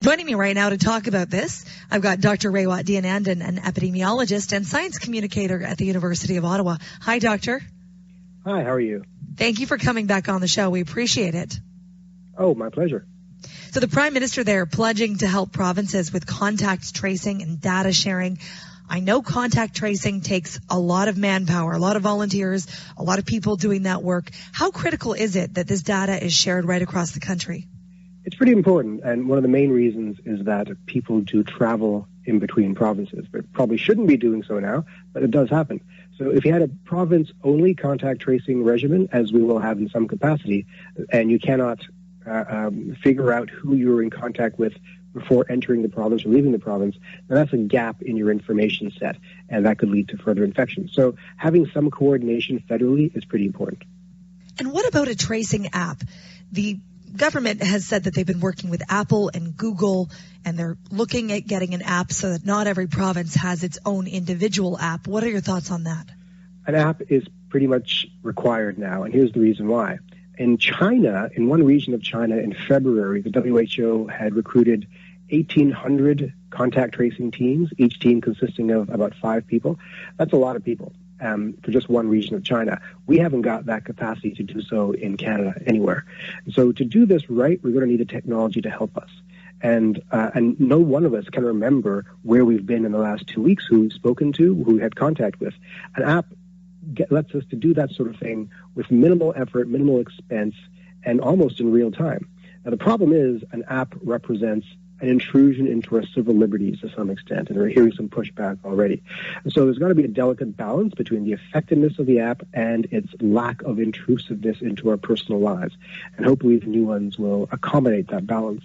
Joining me right now to talk about this, I've got Dr. Raywat Deonandan, an epidemiologist and science communicator at the University of Ottawa. Hi, Doctor. Hi, how are you? Thank you for coming back on the show. We appreciate it. Oh, my pleasure. So the Prime Minister there pledging to help provinces with contact tracing and data sharing. I know contact tracing takes a lot of manpower, a lot of volunteers, a lot of people doing that work. How critical is it that this data is shared right across the country? It's pretty important, and one of the main reasons is that people do travel in between provinces. They probably shouldn't be doing so now, but it does happen. So if you had a province-only contact tracing regimen, as we will have in some capacity, and you cannot figure out who you were in contact with before entering the province or leaving the province, then that's a gap in your information set, and that could lead to further infection. So having some coordination federally is pretty important. And what about a tracing app? The government has said that they've been working with Apple and Google, and they're looking at getting an app so that not every province has its own individual app. What are your thoughts on that? An app is pretty much required now, and here's the reason why. In China, in one region of China in February, the WHO had recruited 1,800 contact tracing teams, each team consisting of about 5 people. That's a lot of people for just one region of China. We haven't got that capacity to do so in Canada anywhere. So to do this right, we're going to need the technology to help us. And no one of us can remember where we've been in the last 2 weeks, who we've spoken to, who we had contact with. An app lets us to do that sort of thing with minimal effort, minimal expense, and almost in real time. Now, the problem is an app represents an intrusion into our civil liberties to some extent, and we're hearing some pushback already. And so there's got to be a delicate balance between the effectiveness of the app and its lack of intrusiveness into our personal lives. And hopefully the new ones will accommodate that balance.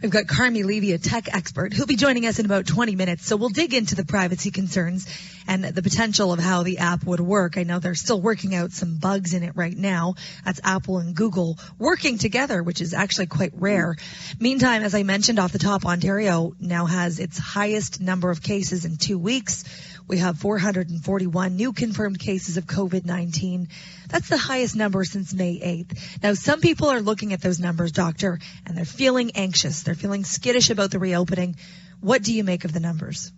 We've got Carmi Levy, a tech expert, who'll be joining us in about 20 minutes. So we'll dig into the privacy concerns and the potential of how the app would work. I know they're still working out some bugs in it right now. That's Apple and Google working together, which is actually quite rare. Meantime, as I mentioned off the top, Ontario now has its highest number of cases in 2 weeks. We have 441 new confirmed cases of COVID-19. That's the highest number since May 8th. Now, some people are looking at those numbers, Doctor, and they're feeling anxious. They're feeling skittish about the reopening. What do you make of the numbers?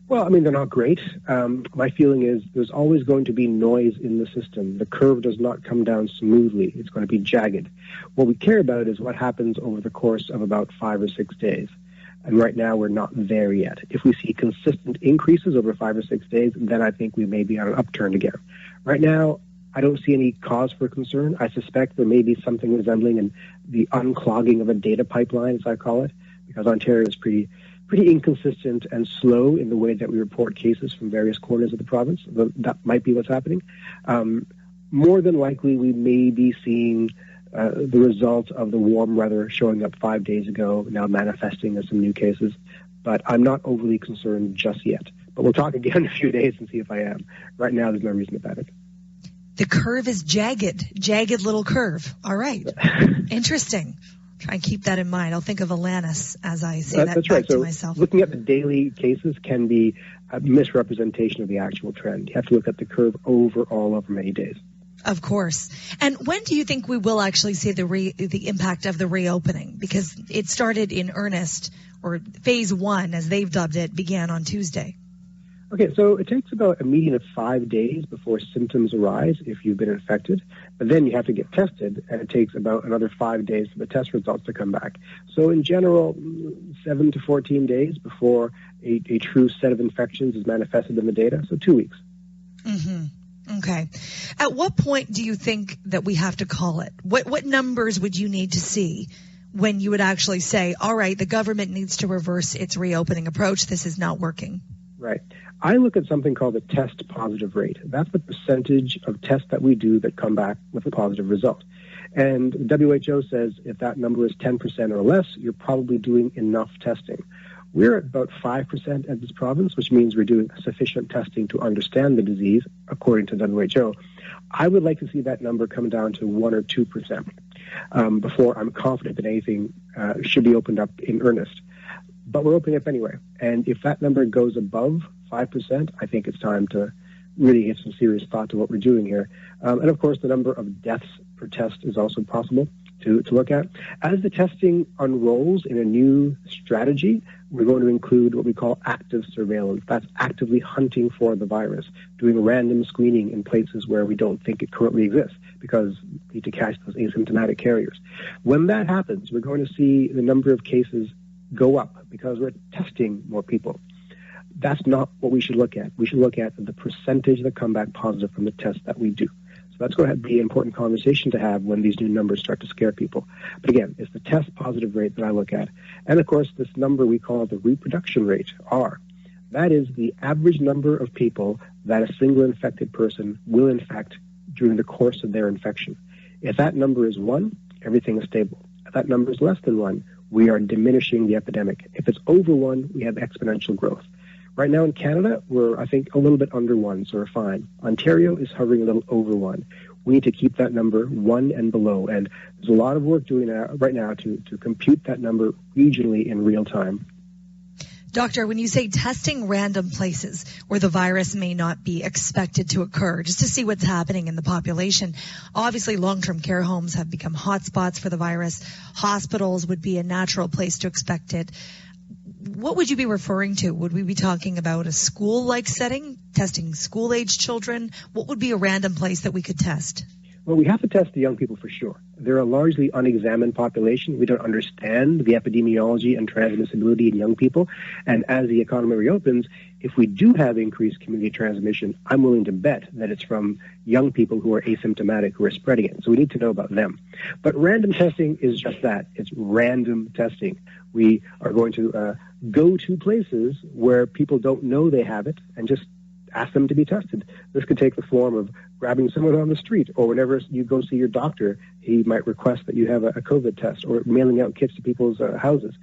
Well, I mean, they're not great. My feeling is there's always going to be noise in the system. The curve does not come down smoothly. It's going to be jagged. What we care about is what happens over the course of about 5 or 6 days. And right now, we're not there yet. If we see consistent increases over 5 or 6 days, then I think we may be on an upturn again. Right now, I don't see any cause for concern. I suspect there may be something resembling in the unclogging of a data pipeline, as I call it, because Ontario is pretty inconsistent and slow in the way that we report cases from various corners of the province. That might be what's happening. More than likely, we may be seeing the result of the warm weather showing up 5 days ago, now manifesting as some new cases. But I'm not overly concerned just yet. But we'll talk again in a few days and see if I am. Right now, there's no reason to panic. The curve is jagged little curve. All right. Interesting. Try and keep that in mind. I'll think of Alanis as I say that back to myself. Looking at the daily cases can be a misrepresentation of the actual trend. You have to look at the curve overall over many days. Of course. And when do you think we will actually see the impact of the reopening? Because it started in earnest, or phase 1, as they've dubbed it, began on Tuesday. Okay, so it takes about a median of 5 days before symptoms arise if you've been infected. But then you have to get tested, and it takes about another 5 days for the test results to come back. So in general, 7 to 14 days before a true set of infections is manifested in the data, so 2 weeks. Mm-hmm. Okay. At what point do you think that we have to call it? What numbers would you need to see when you would actually say, all right, the government needs to reverse its reopening approach. This is not working. Right. I look at something called the test positive rate. That's the percentage of tests that we do that come back with a positive result. And the WHO says if that number is 10% or less, you're probably doing enough testing. We're at about 5% at this province, which means we're doing sufficient testing to understand the disease, according to WHO. I would like to see that number come down to 1 or 2% before I'm confident that anything should be opened up in earnest. But we're opening up anyway. And if that number goes above 5%, I think it's time to really give some serious thought to what we're doing here. And of course, the number of deaths per test is also possible. to look at. As the testing unrolls in a new strategy, we're going to include what we call active surveillance. That's actively hunting for the virus, doing random screening in places where we don't think it currently exists because we need to catch those asymptomatic carriers. When that happens, we're going to see the number of cases go up because we're testing more people. That's not what we should look at. We should look at the percentage that come back positive from the tests that we do. So that's going to be an important conversation to have when these new numbers start to scare people. But again, it's the test positive rate that I look at. And of course, this number we call the reproduction rate, R. That is the average number of people that a single infected person will infect during the course of their infection. If that number is 1, everything is stable. If that number is less than 1, we are diminishing the epidemic. If it's over 1, we have exponential growth. Right now in Canada, we're, I think, a little bit under 1, so we're fine. Ontario is hovering a little over 1. We need to keep that number 1 and below, and there's a lot of work doing right now to compute that number regionally in real time. Doctor, when you say testing random places where the virus may not be expected to occur, just to see what's happening in the population, obviously long-term care homes have become hotspots for the virus. Hospitals would be a natural place to expect it. What would you be referring to? Would we be talking about a school-like setting, testing school-age children? What would be a random place that we could test? Well, we have to test the young people for sure. They're a largely unexamined population. We don't understand the epidemiology and transmissibility in young people. And as the economy reopens, if we do have increased community transmission, I'm willing to bet that it's from young people who are asymptomatic, who are spreading it. So we need to know about them. But random testing is just that. It's random testing. We are going to go to places where people don't know they have it and just ask them to be tested. This could take the form of grabbing someone on the street, or whenever you go see your doctor, he might request that you have a COVID test, or mailing out kits to people's houses.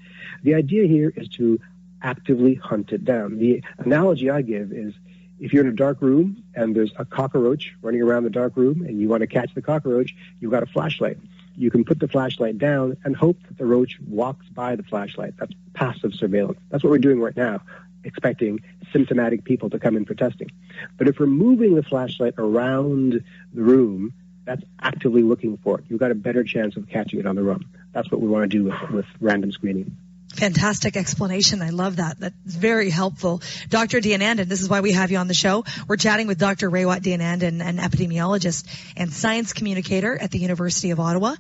The idea here is to actively hunt it down. The analogy I give is if you're in a dark room and there's a cockroach running around the dark room and you want to catch the cockroach, you've got a flashlight. You can put the flashlight down and hope that the roach walks by the flashlight. That's passive surveillance. That's what we're doing right now, expecting symptomatic people to come in for testing. But if we're moving the flashlight around the room, that's actively looking for it. You've got a better chance of catching it on the run. That's what we want to do with random screening. Fantastic explanation. I love that. That's very helpful. Dr. Deonandan, this is why we have you on the show. We're chatting with Dr. Raywat Deonandan, an epidemiologist and science communicator at the University of Ottawa.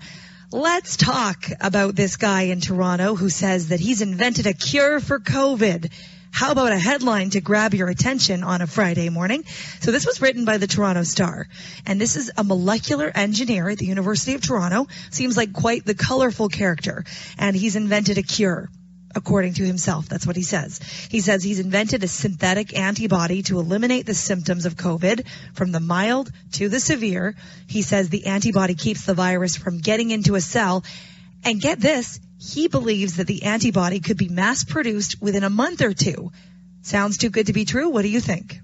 Let's talk about this guy in Toronto who says that he's invented a cure for COVID. How about a headline to grab your attention on a Friday morning? So this was written by the Toronto Star. And this is a molecular engineer at the University of Toronto. Seems like quite the colorful character. And he's invented a cure, according to himself. That's what he says. He says he's invented a synthetic antibody to eliminate the symptoms of COVID from the mild to the severe. He says the antibody keeps the virus from getting into a cell. And get this, he believes that the antibody could be mass-produced within a month or two. Sounds too good to be true. What do you think?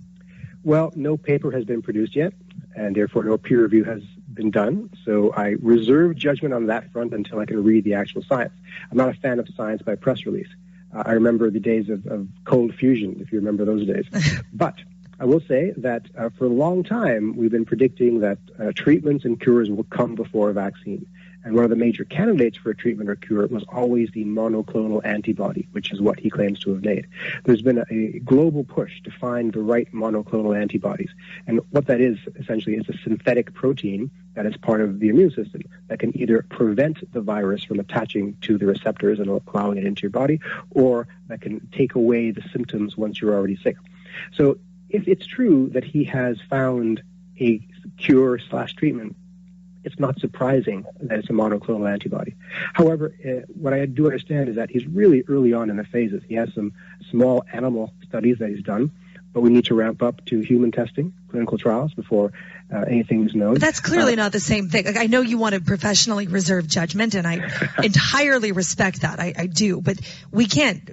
Well, no paper has been produced yet, and therefore no peer review has been done. So I reserve judgment on that front until I can read the actual science. I'm not a fan of science by press release. I remember the days of cold fusion, if you remember those days. But I will say that for a long time, we've been predicting that treatments and cures will come before a vaccine. And one of the major candidates for a treatment or cure was always the monoclonal antibody, which is what he claims to have made. There's been a global push to find the right monoclonal antibodies. And what that is, essentially, is a synthetic protein that is part of the immune system that can either prevent the virus from attaching to the receptors and allowing it into your body, or that can take away the symptoms once you're already sick. So if it's true that he has found a cure/treatment, it's not surprising that it's a monoclonal antibody. However, what I do understand is that he's really early on in the phases. He has some small animal studies that he's done, but we need to ramp up to human testing, clinical trials, before anything is known. But that's clearly not the same thing. Like, I know you want to professionally reserve judgment, and I entirely respect that. I do. But we can't.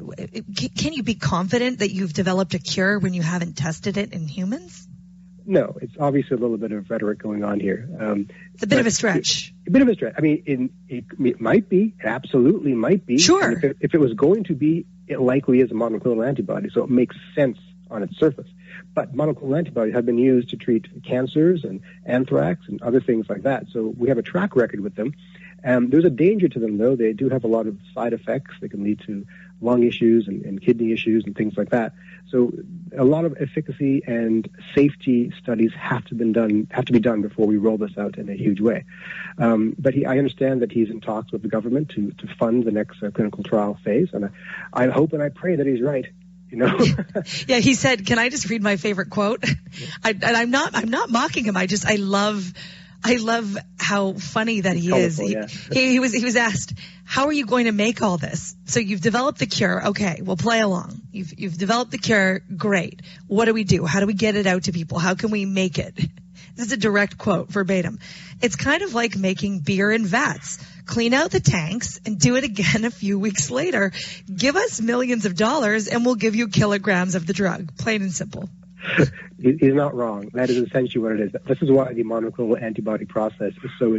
Can you be confident that you've developed a cure when you haven't tested it in humans? No, it's obviously a little bit of rhetoric going on here. It's a bit of a stretch. A bit of a stretch. I mean, it might be. It absolutely might be. Sure. If it was going to be, it likely is a monoclonal antibody, so it makes sense on its surface. But monoclonal antibodies have been used to treat cancers and anthrax and other things like that. So we have a track record with them. There's a danger to them, though. They do have a lot of side effects. They can lead to lung issues and kidney issues and things like that. So a lot of efficacy and safety studies have to be done before we roll this out in a huge way. But I understand that he's in talks with the government to fund the next clinical trial phase, and I hope and I pray that he's right. Yeah, he said, can I just read my favorite quote? I'm not mocking him. I love how funny that he is. He was asked, how are you going to make all this? So you've developed the cure. Okay, we'll play along. You've developed the cure. Great. What do we do? How do we get it out to people? How can we make it? This is a direct quote, verbatim. It's kind of like making beer in vats. Clean out the tanks and do it again a few weeks later. Give us millions of dollars and we'll give you kilograms of the drug. Plain and simple. He's not wrong. That is essentially what it is. This is why the monoclonal antibody process is so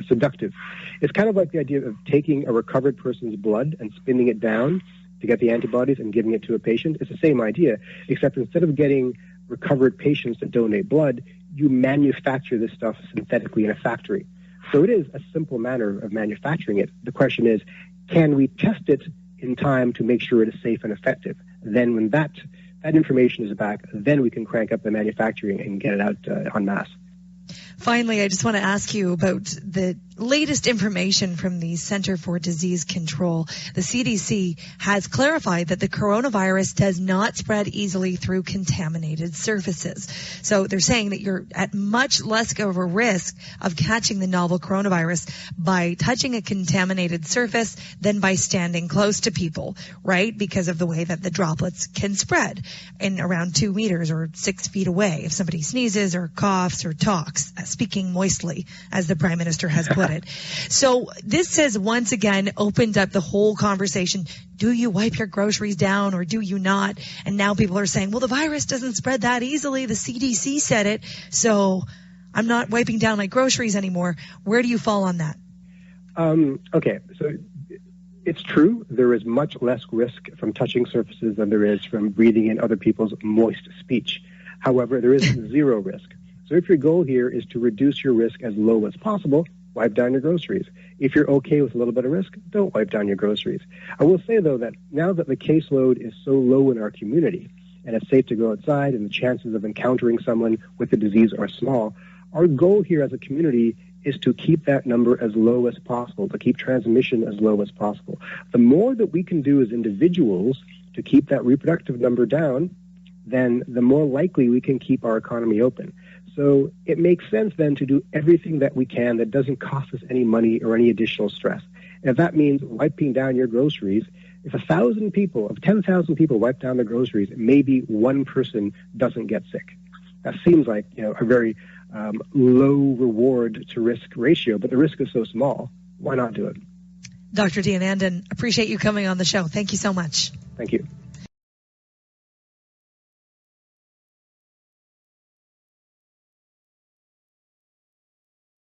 seductive. It's kind of like the idea of taking a recovered person's blood and spinning it down to get the antibodies and giving it to a patient. It's the same idea, except instead of getting recovered patients that donate blood, you manufacture this stuff synthetically in a factory. So it is a simple manner of manufacturing it. The question is, can we test it in time to make sure it is safe and effective? Then when that information is back, then we can crank up the manufacturing and get it out en masse. Finally, I just want to ask you about the latest information from the Center for Disease Control. The CDC has clarified that the coronavirus does not spread easily through contaminated surfaces. So they're saying that you're at much less of a risk of catching the novel coronavirus by touching a contaminated surface than by standing close to people, right? Because of the way that the droplets can spread in around 2 meters or 6 feet away if somebody sneezes or coughs or talks, speaking moistly, as the Prime Minister has put it. So this has once again opened up the whole conversation. Do you wipe your groceries down or do you not? And now people are saying, well, the virus doesn't spread that easily. The CDC said it, so I'm not wiping down my groceries anymore. Where do you fall on that? Okay, so it's true. There is much less risk from touching surfaces than there is from breathing in other people's moist speech. However, there is zero risk. So if your goal here is to reduce your risk as low as possible, wipe down your groceries. If you're okay with a little bit of risk, don't wipe down your groceries. I will say, though, that now that the caseload is so low in our community and it's safe to go outside and the chances of encountering someone with the disease are small, our goal here as a community is to keep that number as low as possible, to keep transmission as low as possible. The more that we can do as individuals to keep that reproductive number down, then the more likely we can keep our economy open. So it makes sense then to do everything that we can that doesn't cost us any money or any additional stress. And if that means wiping down your groceries, if 1,000 people, of 10,000 people wipe down their groceries, maybe one person doesn't get sick. That seems like a very low reward to risk ratio, but the risk is so small. Why not do it? Dr. Deonandan, appreciate you coming on the show. Thank you so much. Thank you.